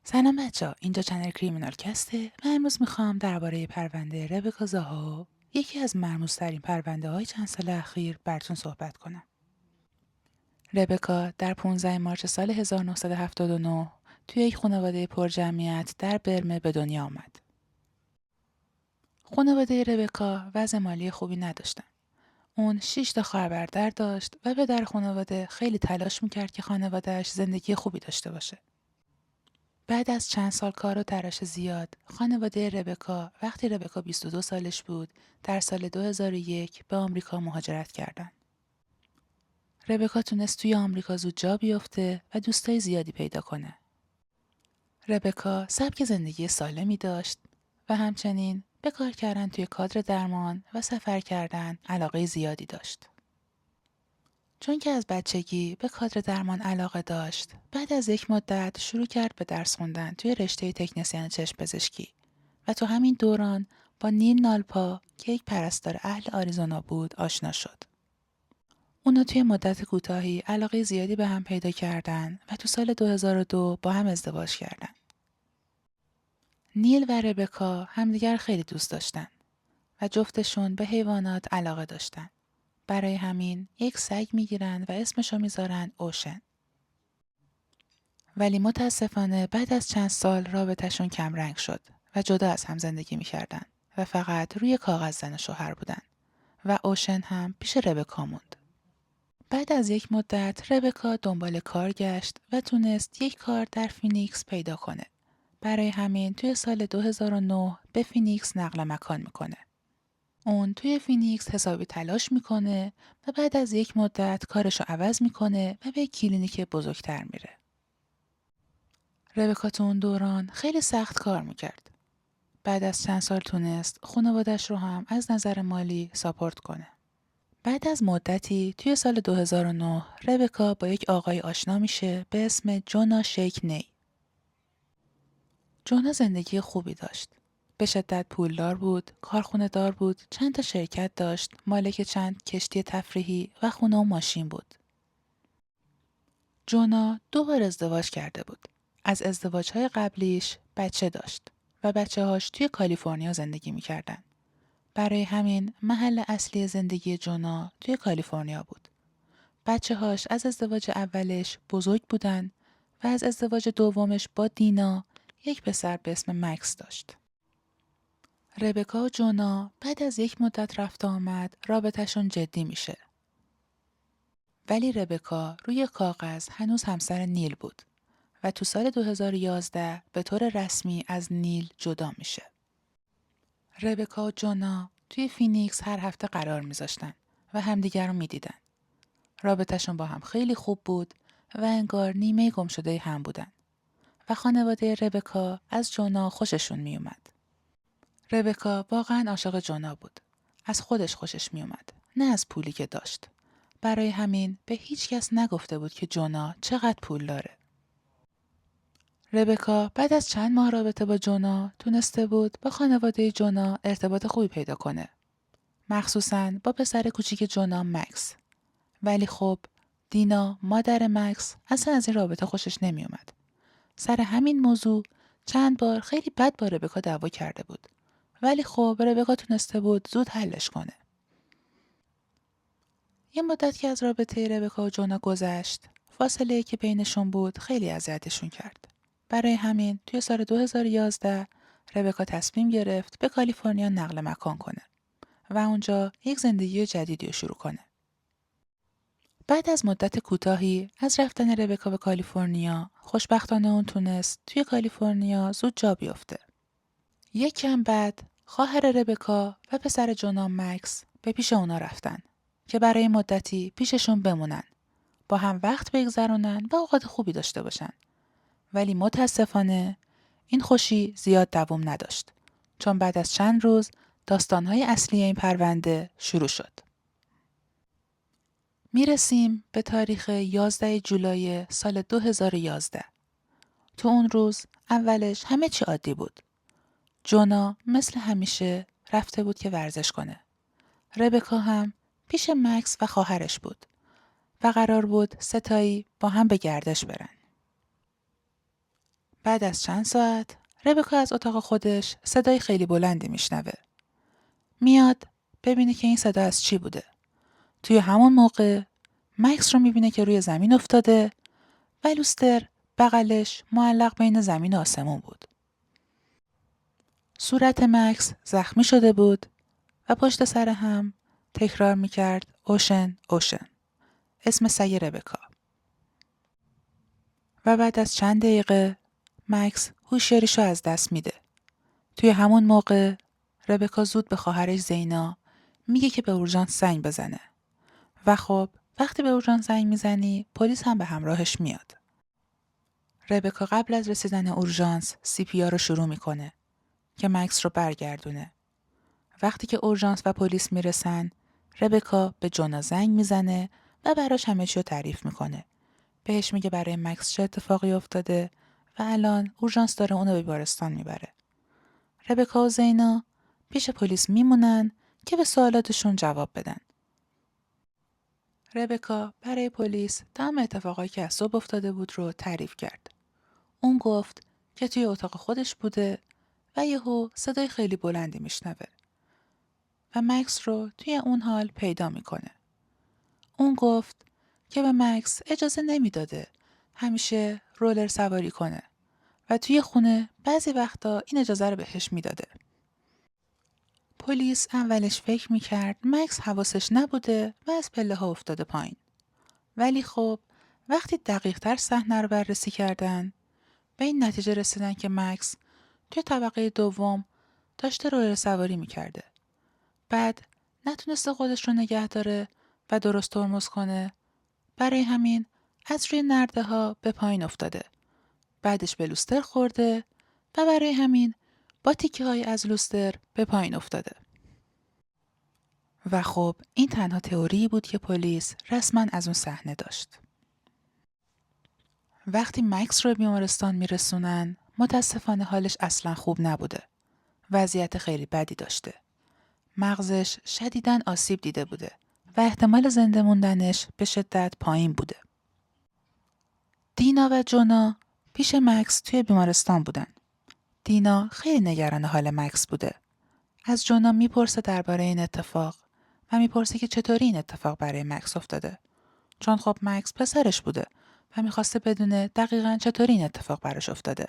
سلام بچه‌ها، اینجا چنل کریمینال کسته و امروز میخوام درباره پرونده ربکا زاها، یکی از مرموزترین پرونده های چند سال اخیر براتون صحبت کنم. ربکا در 15 مارس سال 1979 توی یک خانواده پرجمعیت در برمه به دنیا آمد. خانواده ربکا وضع مالی خوبی نداشتن. اون 6 تا خواهر برادر داشت و پدر خانواده خیلی تلاش میکرد که خانواده‌اش زندگی خوبی داشته باشه. بعد از چند سال کار و تلاش زیاد، خانواده ربکا وقتی ربکا 22 سالش بود، در سال 2001 به آمریکا مهاجرت کردند. ربکا تونست توی آمریکا زود جا بیفته و دوستای زیادی پیدا کنه. ربکا سبک زندگی سالمی داشت و همچنین به کار کردن توی کادر درمان و سفر کردن علاقه زیادی داشت. چون که از بچگی به کادر درمان علاقه داشت، بعد از یک مدت شروع کرد به درس خوندن توی رشته تکنسین چشم پزشکی و تو همین دوران با نیل نالپا که یک پرستار اهل آریزونا بود آشنا شد. اونا توی مدت کوتاهی علاقه زیادی به هم پیدا کردن و تو سال 2002 با هم ازدواج کردن. نیل و ربکا همدیگر خیلی دوست داشتن و جفتشون به حیوانات علاقه داشتن. برای همین یک سگ میگیرن و اسمشو میذارن اوشن. ولی متاسفانه بعد از چند سال رابطهشون کمرنگ شد و جدا از هم زندگی میکردن و فقط روی کاغذ زن و شوهر بودن و اوشن هم پیش ربکا موند. بعد از یک مدت ربکا دنبال کار گشت و تونست یک کار در فینیکس پیدا کنه. برای همین توی سال 2009 به فینیکس نقل مکان میکنه. اون توی فینیکس حسابی تلاش میکنه و بعد از یک مدت کارشو عوض میکنه و به کلینیک بزرگتر میره. ربکا تو اون دوران خیلی سخت کار میکرد. بعد از چند سال تونست خانوادش رو هم از نظر مالی ساپورت کنه. بعد از مدتی توی سال 2009 ربکا با یک آقای آشنا میشه به اسم جونا شیک نی. جونا زندگی خوبی داشت. به شدت پولدار بود، کارخونه دار بود، چند تا شرکت داشت، مالک چند کشتی تفریحی و خونه و ماشین بود. جونا 2 بار ازدواج کرده بود. از ازدواج‌های قبلیش بچه داشت و بچه‌هاش توی کالیفرنیا زندگی می‌کردن. برای همین محل اصلی زندگی جونا توی کالیفرنیا بود. بچه‌هاش از ازدواج اولش بزرگ بودن و از ازدواج دومش با دینا یک پسر به اسم مکس داشت. ربکا و جونا بعد از یک مدت رفت آمد رابطه‌شون جدی میشه. ولی ربکا روی کاغذ هنوز همسر نیل بود و تو سال 2011 به طور رسمی از نیل جدا میشه. ربکا و جونا توی فینیکس هر هفته قرار میذاشتن و همدیگر رو میدیدن. رابطه‌شون با هم خیلی خوب بود و انگار نیمه گم شده هم بودن و خانواده ربکا از جونا خوششون میومد. ربکا واقعا عاشق جونا بود. از خودش خوشش میومد، نه از پولی که داشت. برای همین به هیچ کس نگفته بود که جونا چقدر پول داره. ربکا بعد از چند ماه رابطه با جونا تونسته بود با خانواده جونا ارتباط خوبی پیدا کنه. مخصوصاً با پسر کوچیک جونا مکس. ولی خب دینا مادر مکس اصلا از این رابطه خوشش نمیومد. سر همین موضوع چند بار خیلی بد با ربکا دعوا کرده بود. ولی خب ربکا تونسته بود زود حلش کنه. یه مدت که از رابطه ربکا و جونا گذشت، فاصله که بینشون بود خیلی اذیتشون کرد. برای همین توی سال 2011 ربکا تصمیم گرفت به کالیفرنیا نقل مکان کنه و اونجا یک زندگی جدیدی رو شروع کنه. بعد از مدت کوتاهی از رفتن ربکا به کالیفرنیا، خوشبختانه اون تونست توی کالیفرنیا زود جا بیفته. یک کم بعد خواهر ربکا و پسر جونا مکس به پیش اونا رفتن که برای مدتی پیششون بمونن، با هم وقت بگذرونن و اوقات خوبی داشته باشن. ولی متاسفانه این خوشی زیاد دوام نداشت، چون بعد از چند روز داستانهای اصلی این پرونده شروع شد. میرسیم به تاریخ 11 جولای سال 2011. تو اون روز اولش همه چی عادی بود. جونا مثل همیشه رفته بود که ورزش کنه. ربکا هم پیش مکس و خواهرش بود و قرار بود ستایی با هم به گردش برن. بعد از چند ساعت ربکا از اتاق خودش صدای خیلی بلندی میشنوه. میاد ببینه که این صدا از چی بوده. توی همون موقع مکس رو میبینه که روی زمین افتاده و لوستر بغلش معلق بین زمین و آسمون بود. صورت مکس زخمی شده بود و پشت سر هم تکرار میکرد اوشن اوشن، اسم سگ ربکا. و بعد از چند دقیقه مکس هوشیاریشو از دست میده. توی همون موقع ربکا زود به خواهرش زینا میگه که به اورژانس زنگ بزنه. و خب وقتی به اورژانس زنگ میزنی پلیس هم به همراهش میاد. ربکا قبل از رسیدن اورژانس CPR رو شروع میکنه که مکس رو برگردونه. وقتی که اورژانس و پلیس میرسن ربکا به جونا زنگ میزنه و براش همه چی رو تعریف میکنه. بهش میگه برای مکس چه اتفاقی افتاده و الان اورژانس داره اونو به بیمارستان میبره. ربکا و زینا پیش پلیس میمونن که به سوالاتشون جواب بدن. ربکا برای پلیس تمام اتفاقایی که از صبح افتاده بود رو تعریف کرد. اون گفت که توی اتاق خودش بوده و یهو صدای خیلی بلندی میشنوه و مکس رو توی اون حال پیدا میکنه. اون گفت که به مکس اجازه نمیداده همیشه رولر سواری کنه و توی خونه بعضی وقتا این اجازه رو بهش میداده. پلیس اولش فکر میکرد مکس حواسش نبوده و از پله ها افتاده پایین. ولی خب وقتی دقیق تر صحنه رو بررسی کردن به این نتیجه رسیدن که مکس توی طبقه دوم داشته رولر سواری میکرده. بعد نتونسته خودش رو نگه داره و درست ترمز کنه. برای همین از روی نرده ها به پایین افتاده. بعدش به لوستر خورده و برای همین با تیکه های از لوستر به پایین افتاده. و خب این تنها تئوری بود که پلیس رسما از اون صحنه داشت. وقتی مکس رو بیمارستان میرسونن متاسفانه حالش اصلا خوب نبوده. وضعیت خیلی بدی داشته. مغزش شدیداً آسیب دیده بوده و احتمال زنده موندنش به شدت پایین بوده. دینا و جونا پیش مکس توی بیمارستان بودن. دینا خیلی نگران حال مکس بوده. از جونا میپرسه درباره این اتفاق و میپرسه که چطوری این اتفاق برای مکس افتاده. چون خب مکس پسرش بوده و میخواسته بدونه دقیقاً چطوری این اتفاق براش افتاده.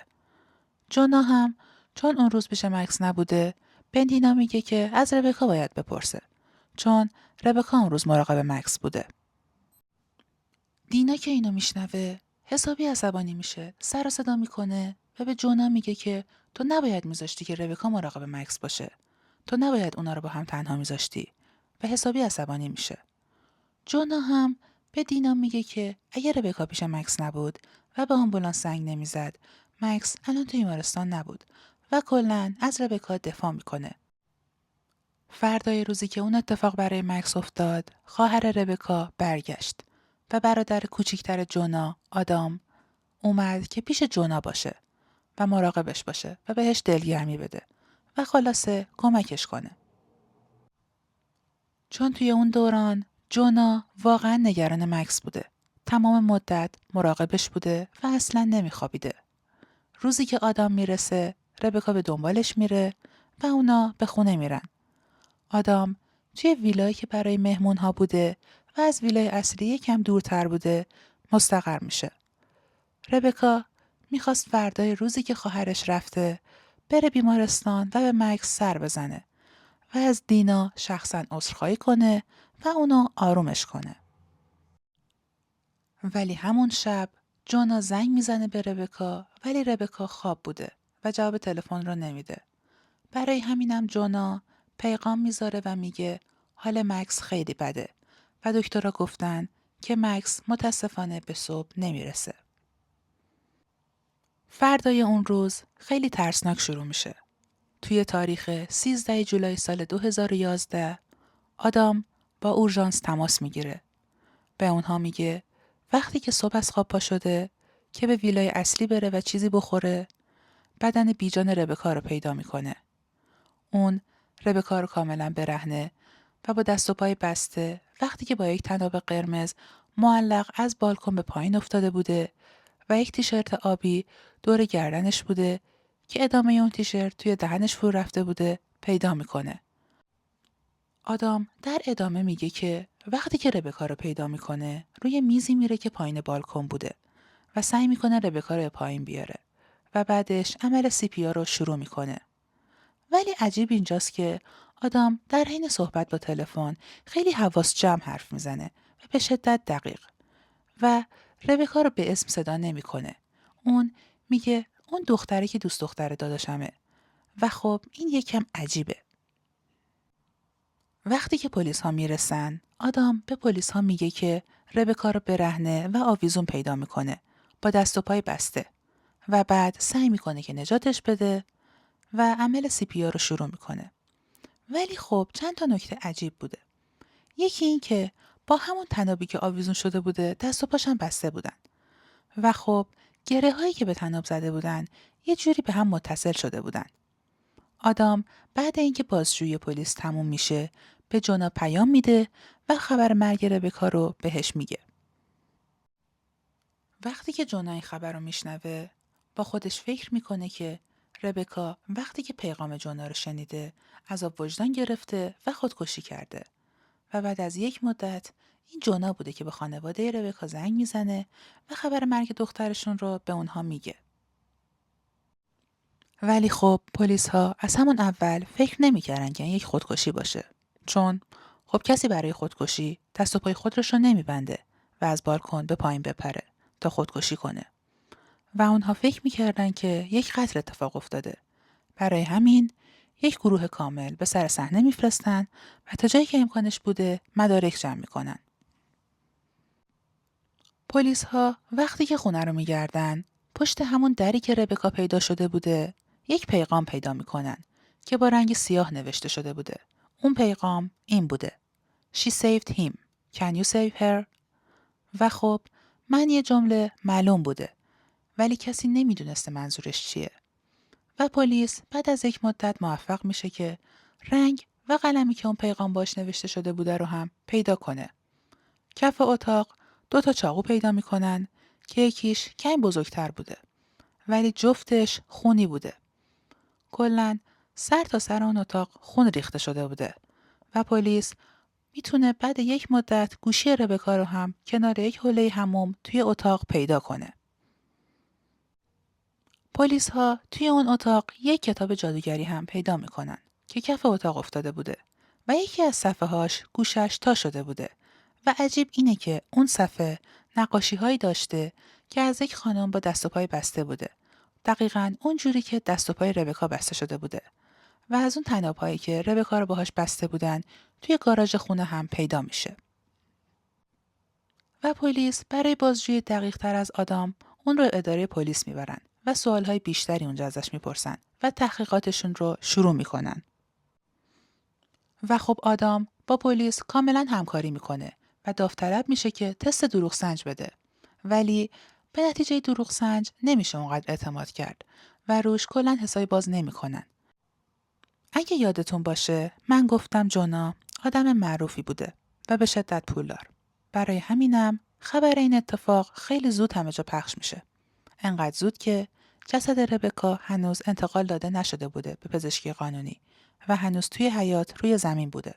جونا هم چون اون روز پیش مکس نبوده به دینا میگه که از ربکا باید بپرسه. چون ربکا اون روز مراقب مکس بوده. دینا که اینو میشنوه حسابی عصبانی میشه، سر و صدا میکنه و به جونا میگه که تو نباید میذاشتی که ربکا مراقب مکس باشه. تو نباید اونا رو با هم تنها میذاشتی و حسابی عصبانی میشه. جونا هم به دینا میگه که اگه ربکا پیش مکس نبود و به آمبولانس زنگ نمیزد مکس الان تو بیمارستان نبود و کلاً از ربکا دفاع میکنه. فردای روزی که اون اتفاق برای مکس افتاد خواهر ربکا برگشت و برادر کوچیکتر جونا آدام اومد که پیش جونا باشه و مراقبش باشه و بهش دلگرمی بده و خلاصه کمکش کنه. چون توی اون دوران جونا واقعا نگران مکس بوده. تمام مدت مراقبش بوده و اصلا نمیخوابیده. روزی که آدام میرسه ربکا به دنبالش میره و اونا به خونه میرن. آدام توی ویلایی که برای مهمون ها بوده و از ویلای اصلی یکم دورتر بوده مستقر میشه. ربکا میخواست فردای روزی که خواهرش رفته بره بیمارستان و به مکس سر بزنه و از دینا شخصا عذرخواهی کنه و اونو آرومش کنه. ولی همون شب جونا زنگ میزنه به ربکا ولی ربکا خواب بوده و جواب تلفن رو نمیده. برای همینم جونا پیغام میذاره و میگه حال مکس خیلی بده و دکترها گفتن که مکس متاسفانه به صبح نمیرسه. فردای اون روز خیلی ترسناک شروع میشه. توی تاریخ 13 جولای سال 2011 آدام با اورژانس تماس میگیره. به اونها میگه وقتی که صبح از خواب پا شده که به ویلای اصلی بره و چیزی بخوره بدن بیجان ربکا رو پیدا میکنه. اون ربکا رو کاملا برهنه و با دست و پای بسته وقتی که با یک طناب قرمز معلق از بالکن به پایین افتاده بوده و یک تیشرت آبی دور گردنش بوده که ادامه اون تیشرت توی دهنش فرو رفته بوده پیدا میکنه. آدام در ادامه میگه که وقتی که ربکا رو پیدا میکنه روی میزی میره که پایین بالکن بوده و سعی میکنه ربکا رو پایین بیاره و بعدش عمل CPR رو شروع میکنه. ولی عجیب اینجاست که آدام در حین صحبت با تلفن خیلی حواس جمع حرف میزنه و به شدت دقیق و ربکا رو به اسم صدا نمیکنه. اون میگه اون دختره که دوست دختر داداشمه و خب این یکم عجیبه. وقتی که پلیس ها میرسن، آدام به پلیس ها میگه که ربکا رو برهنه و آویزون پیدا میکنه با دست و پای بسته و بعد سعی میکنه که نجاتش بده و عمل CPR رو شروع میکنه. ولی خب چند تا نکته عجیب بوده. یکی این که با همون تنابی که آویزون شده بوده دست و پاشم بسته بودن و خب گره هایی که به تناب زده بودن یه جوری به هم متصل شده بودن. آدام بعد اینکه بازجویی پلیس تموم میشه به جونا پیام میده و خبر مرگ ربکا رو بهش میگه. وقتی که جونا این خبر رو میشنوه با خودش فکر میکنه که ربکا وقتی که پیغام جونا رو شنیده عذاب وجدان گرفته و خودکشی کرده و بعد از یک مدت این جونا بوده که به خانواده ربکا زنگ میزنه و خبر مرگ دخترشون رو به اونها میگه. ولی خب پلیس ها از همون اول فکر نمیکردن که این یک خودکشی باشه، چون خب کسی برای خودکشی دست و پای خودش رو نمیبنده و از بالکن به پایین بپره تا خودکشی کنه و اونها فکر میکردن که یک قتل اتفاق افتاده. برای همین یک گروه کامل به سر صحنه میفرستن و تا جایی که امکانش بوده مدارک جمع میکنن. پلیس ها وقتی که خونه رو میگردن پشت همون دری که ربکا پیدا شده بوده یک پیغام پیدا میکنن که با رنگ سیاه نوشته شده بوده. اون پیغام این بوده: She saved him. Can you save her? و خب معنی جمله معلوم بوده ولی کسی نمیدونسته منظورش چیه و پلیس بعد از یک مدت موفق میشه که رنگ و قلمی که اون پیغام باش نوشته شده بوده رو هم پیدا کنه. کف اتاق 2 چاقو پیدا میکنن که یکیش کمی بزرگتر بوده ولی جفتش خونی بوده. کلاً سر تا سر اون اتاق خون ریخته شده بوده و پلیس میتونه بعد یک مدت گوشی ربکا رو هم کنار یک حوله حموم توی اتاق پیدا کنه. پلیس ها توی اون اتاق یک کتاب جادوگری هم پیدا میکنن که کف اتاق افتاده بوده و یکی از صفحه هاش گوشش تا شده بوده و عجیب اینه که اون صفحه نقاشی هایی داشته که از یک خانم با دست و پای بسته بوده. دقیقاً اون جوری که دست و پای ربکا بسته شده بوده و از اون تناب هایی که ربکا رو باهاش بسته بودن توی گاراژ خونه هم پیدا میشه. و پلیس برای بازجویی دقیق تر از آدام اون رو اداره پلیس میبرن و سوالهای بیشتری اونجا ازش میپرسن و تحقیقاتشون رو شروع میکنن. و خب آدام با پلیس کاملا همکاری میکنه و داوطلب میشه که تست دروغ سنج بده. ولی به نتیجه دروغ سنج نمیشه اونقدر اعتماد کرد و روش کلا حسابی باز نمیکنن. اگه یادتون باشه من گفتم جونا آدم معروفی بوده و به شدت پولدار. برای همینم خبر این اتفاق خیلی زود همه جا پخش میشه. انقدر زود که جسد ربکا هنوز انتقال داده نشده بوده به پزشکی قانونی و هنوز توی حیاط روی زمین بوده.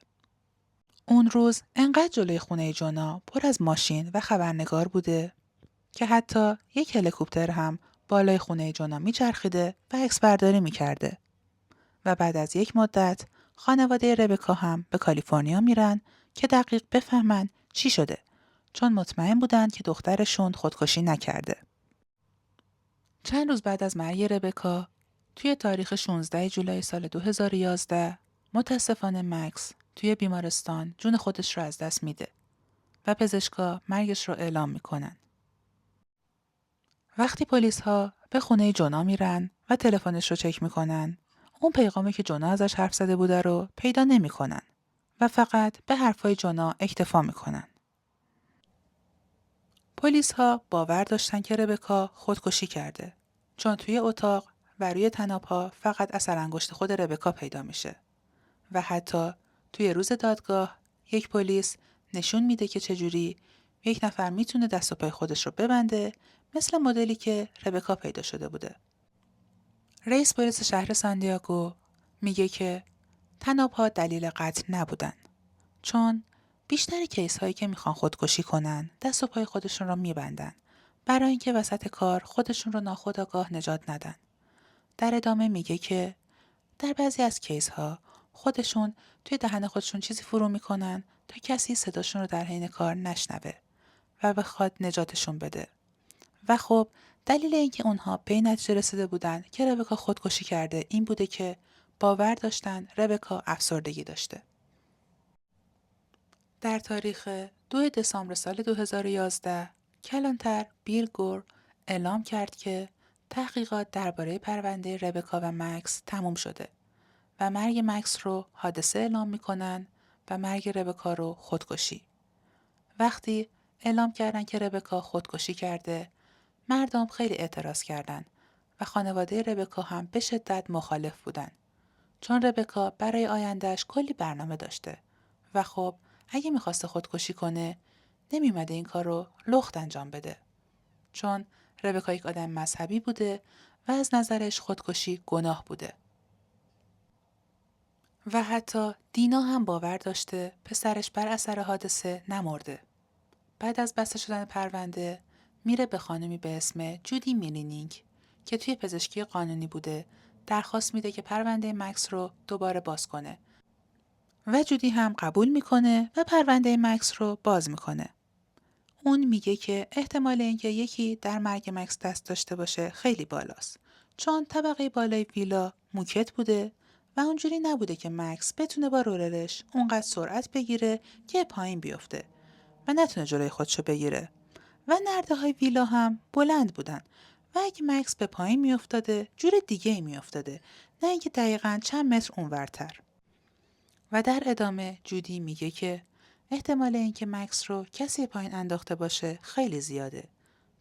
اون روز انقدر جلوی خونه جونا پر از ماشین و خبرنگار بوده که حتی یک هلیکوپتر هم بالای خونه جونا میچرخیده و عکس برداری میکرده. و بعد از یک مدت خانواده ربکا هم به کالیفرنیا میرن که دقیق بفهمن چی شده، چون مطمئن بودن که دخترشون خودکشی نکرده. چند روز بعد از مرگ ربکا توی تاریخ 16 جولای سال 2011 متاسفانه مکس توی بیمارستان جون خودش رو از دست میده و پزشکا مرگش رو اعلام میکنن. وقتی پلیس ها به خونه جونا میرن و تلفنش رو چک میکنن اون پیغامی که جونا ازش حرف زده بوده رو پیدا نمیکنن و فقط به حرفای جونا اکتفا میکنن. پلیس ها باور داشتن که ربکا خودکشی کرده چون توی اتاق و روی طناب‌ها فقط اثر انگشت خود ربکا پیدا میشه و حتی توی روز دادگاه یک پلیس نشون میده که چجوری یک نفر میتونه دست و پای خودش رو ببنده مثل مدلی که ربکا پیدا شده بوده. رئیس پلیس شهر ساندیاگو میگه که طناب‌ها دلیل قتل نبودن، چون بیشتر کیس هایی که میخوان خودکشی کنن دست و پای خودشون رو میبندن برای اینکه وسط کار خودشون رو ناخودآگاه نجات ندن. در ادامه میگه که در بعضی از کیس ها خودشون توی دهن خودشون چیزی فرو میکنن تا کسی صداشون رو در حین کار نشنوه و بخواد نجاتشون بده. و خب دلیل اینکه اونها به این نتیجه رسیده بودن که ربکا خودکشی کرده این بوده که باور داشتن ربکا افسردگی داشته. در تاریخ 2 دسامبر سال 2011 کلانتر بیل گور اعلام کرد که تحقیقات درباره پرونده ربکا و مکس تموم شده و مرگ مکس رو حادثه اعلام میکنن و مرگ ربکا رو خودکشی. وقتی اعلام کردن که ربکا خودکشی کرده، مردم خیلی اعتراض کردند و خانواده ربکا هم به شدت مخالف بودن، چون ربکا برای آیندهش کلی برنامه داشته و خب اگه میخواسته خودکشی کنه نمیومده این کار رو لخت انجام بده، چون ربکا یک آدم مذهبی بوده و از نظرش خودکشی گناه بوده. و حتی دینا هم باور داشته پسرش بر اثر حادثه نمرده. بعد از بسته شدن پرونده میره به خانمی به اسم جودی میلینینگ که توی پزشکی قانونی بوده درخواست میده که پرونده مکس رو دوباره باز کنه و جودی هم قبول میکنه و پرونده مکس رو باز میکنه. اون میگه که احتمال اینکه یکی در مرگ مکس دست داشته باشه خیلی بالاست، چون طبقه بالای ویلا موکت بوده و اونجوری نبوده که مکس بتونه با رولرش اونقدر سرعت بگیره که پایین بیفته و نتونه جلوی خودشو بگیره و نرده های ویلا هم بلند بودن و اگه مکس به پایین میافتاده جور دیگه ای میافتاده، نه اینکه دقیقاً چند متر اونورتر. و در ادامه جودی میگه که احتمال اینکه مکس رو کسی پایین انداخته باشه خیلی زیاده،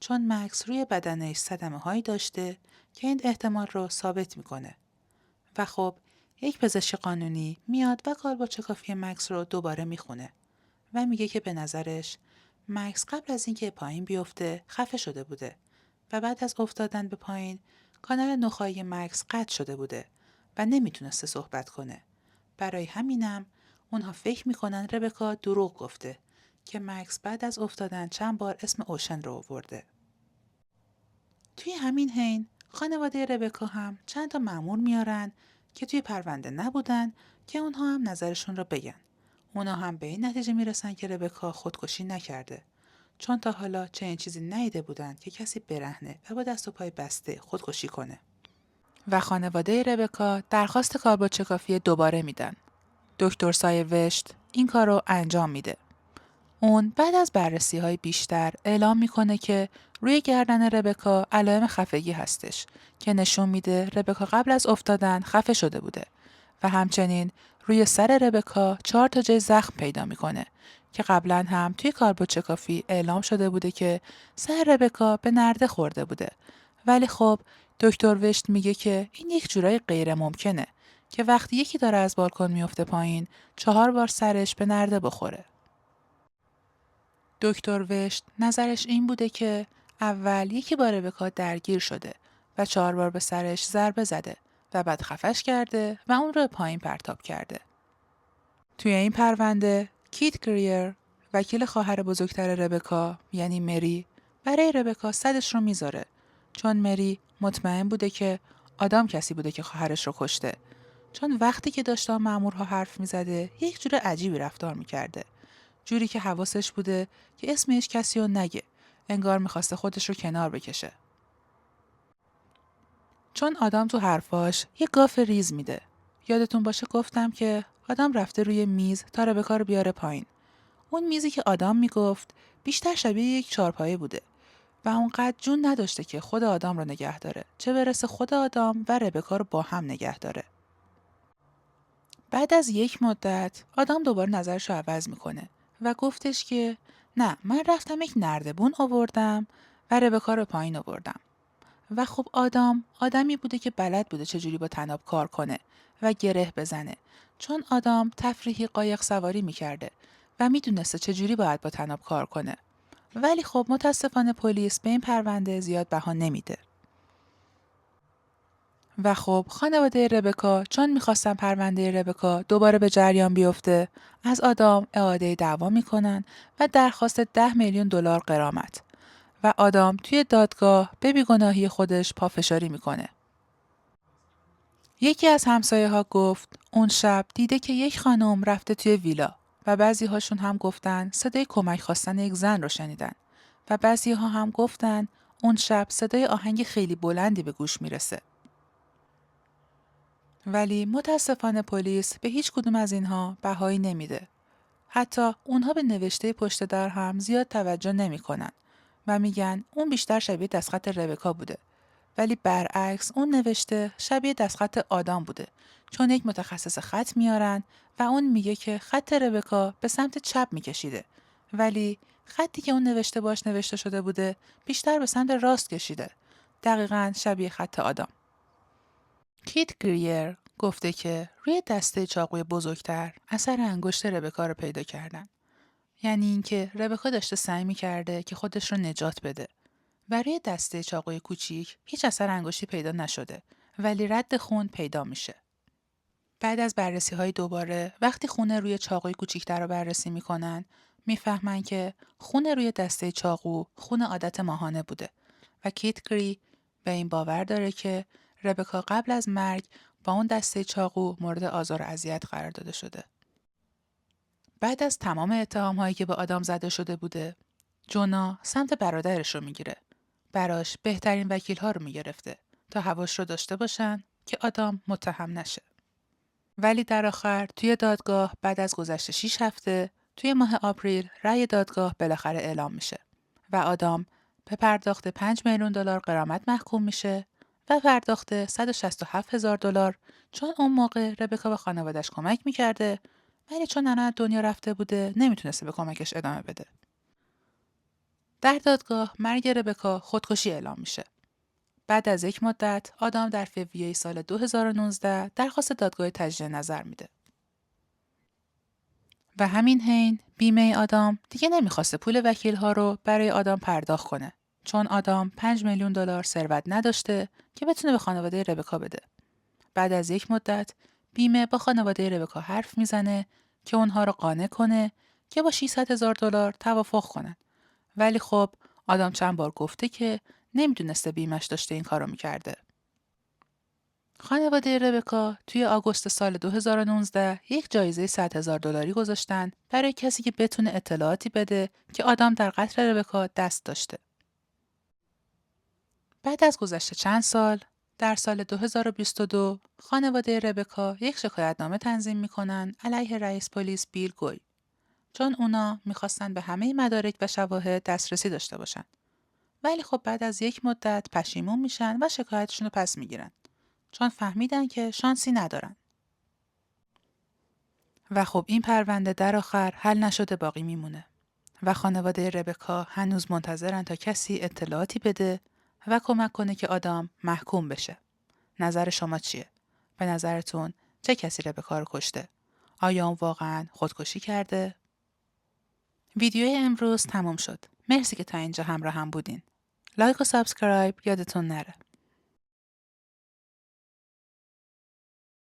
چون مکس روی بدنش صدمه هایی داشته که این احتمال رو ثابت میکنه. و خب یک پزشک قانونی میاد و کالبد کافی مکس رو دوباره میخونه و میگه که به نظرش مکس قبل از اینکه پایین بیفته خفه شده بوده و بعد از افتادن به پایین کانال نخاعی مکس قطع شده بوده و نمیتونسته صحبت کنه. برای همینم اونها فکر میکنن ربکا دروغ گفته که مکس بعد از افتادن چند بار اسم اوشن رو آورده. توی همین حین خانواده ربکا هم چند تا مأمور میارن که توی پرونده نبودن که اونها هم نظرشون رو بگن. اونا هم به این نتیجه میرسن که ربکا خودکشی نکرده، چون تا حالا چنین چیزی ندیده بودن که کسی برهنه و با دست و پای بسته خودکشی کنه. و خانواده ربکا درخواست کالبد کافی دوباره میدن. دکتر سایوشت این کار رو انجام میده. اون بعد از بررسی‌های بیشتر اعلام میکنه که روی گردن ربکا علائم خفگی هستش که نشون میده ربکا قبل از افتادن خفه شده بوده و همچنین روی سر ربکا 4 تا جای زخم پیدا میکنه که قبلا هم توی کالبد کافی اعلام شده بوده که سر ربکا به نرده خورده بوده، ولی خب دکتر وشت میگه که این یک جورایی غیر ممکنه که وقتی یکی داره از بالکن میفته پایین 4 بار سرش به نرده بخوره. دکتر وشت نظرش این بوده که اول یکی با ربکا درگیر شده و 4 بار به سرش ضربه زده و بعد خفش کرده و اون رو پایین پرتاب کرده. توی این پرونده کیت گریر وکیل خواهر بزرگتر ربکا یعنی مری برای ربکا صدش رو میذاره، چون مری مطمئن بوده که آدام کسی بوده که خواهرش رو کشته، چون وقتی که داشته مأمورها حرف میزده یک جور عجیبی رفتار میکرده، جوری که حواسش بوده که اسمش کسی رو نگه، انگار میخواسته خودش رو کنار بکشه. چون آدم تو حرفاش یه گاف ریز میده. یادتون باشه گفتم که آدم رفته روی میز تا ربکا رو بیاره پایین. اون میزی که آدم میگفت بیشتر شبیه یک چارپایه بوده و اونقدر جون نداشته که خود آدم رو نگه داره، چه برسه خود آدم و ربکا رو با هم نگه داره. بعد از یک مدت آدم دوباره نظرش رو عوض میکنه و گفتش که نه، من رفتم یک نردبون آوردم و ربکا رو پایین آوردم. و خب آدمی بوده که بلد بوده چجوری با طناب کار کنه و گره بزنه، چون آدم تفریحی قایق سواری میکرده و میدونسته چجوری باید با طناب کار کنه. ولی خب متاسفانه پلیس به این پرونده زیاد بها نمیده. و خب خانواده ربکا چون میخواستن پرونده ربکا دوباره به جریان بیفته، از آدام اعاده دعوا میکنن و درخواست 10 میلیون دلار غرامت و آدام توی دادگاه به بیگناهی خودش پافشاری میکنه. یکی از همسایه ها گفت اون شب دیده که یک خانم رفته توی ویلا و بعضی هاشون هم گفتن صدای کمک خواستن یک زن رو شنیدن و بعضی ها هم گفتن اون شب صدای آهنگ خیلی بلندی به گوش میرسه. ولی متاسفانه پلیس به هیچ کدوم از اینها بهایی نمیده. حتی اونها به نوشته پشت در هم زیاد توجه نمیکنن و میگن اون بیشتر شبیه دستخط ربکا بوده. ولی برعکس اون نوشته شبیه دستخط آدم بوده، چون یک متخصص خط میارن و اون میگه که خط ربکا به سمت چپ میکشیده، ولی خطی که اون نوشته باش نوشته شده بوده بیشتر به سمت راست کشیده. دقیقاً شبیه خط آدم. کیت گریر گفته که روی دسته چاقوی بزرگتر اثر انگشت ربکا رو پیدا کردن. یعنی اینکه ربکا داشته سعی می‌کرده که خودش رو نجات بده. و روی دسته چاقوی کوچیک هیچ اثر انگشتی پیدا نشده، ولی رد خون پیدا میشه. بعد از بررسی‌های دوباره وقتی خون روی چاقوی کوچیک‌تر رو بررسی می‌کنن، میفهمن که خون روی دسته چاقو خون عادت ماهانه بوده و کیت گری به این باور داره که ربکا قبل از مرگ با اون دسته چاقو مورد آزار و اذیت قرار داده شده. بعد از تمام اتهام‌هایی که به آدام زده شده بوده، جونا سمت برادرش رو میگیره. براش بهترین وکیل‌ها رو میگرفته تا هواش رو داشته باشن که آدام متهم نشه. ولی در آخر توی دادگاه بعد از گذشت 6 هفته توی ماه آپریل رأی دادگاه بالاخره اعلام میشه و آدام به پرداخت 5 میلیون دلار غرامت محکوم میشه و پرداخت 167,000 دلار، چون اون موقع ربکا به خانوادش کمک میکرده، ولی چون ننه دنیا رفته بوده نمیتونسته به کمکش ادامه بده. در دادگاه مرگ ربکا خودکشی اعلام میشه. بعد از یک مدت آدام در فوریه سال 2019 درخواست دادگاه تجدید نظر میده. و همین حین بیمه آدام دیگه نمیخواسته پول وکیل‌ها رو برای آدام پرداخت کنه، چون آدام 5 میلیون دلار ثروت نداشته که بتونه به خانواده ربکا بده. بعد از یک مدت بیمه با خانواده ربکا حرف میزنه که اونها رو قانع کنه که با 600,000 دلار توافق کنن. ولی خب آدام چند بار گفته که نمیدونسته بیمش داشته این کارو میکرده. خانواده ربکا توی آگوست سال 2019 یک جایزه 100,000 دلاری گذاشتن برای کسی که بتونه اطلاعاتی بده که آدام در قتل ربکا دست داشته. بعد از گذشت چند سال، در سال 2022 خانواده ربکا یک شکایتنامه تنظیم میکنن علیه رئیس پلیس بیل گوی، چون اونا میخواستن به همه مدارک و شواهد دسترسی داشته باشن. ولی خب بعد از یک مدت پشیمون میشن و شکایتشون رو پس میگیرن، چون فهمیدن که شانسی ندارن. و خب این پرونده در آخر حل نشده باقی میمونه و خانواده ربکا هنوز منتظرن تا کسی اطلاعاتی بده و کمک کنه که آدام محکوم بشه. نظر شما چیه؟ به نظرتون چه کسی ربکا رو کشته؟ آیا اون واقعا خودکشی کرده؟ ویدیوی امروز تموم شد. مرسی که تا اینجا همراه هم بودین. لایک و سابسکرایب یادتون نره.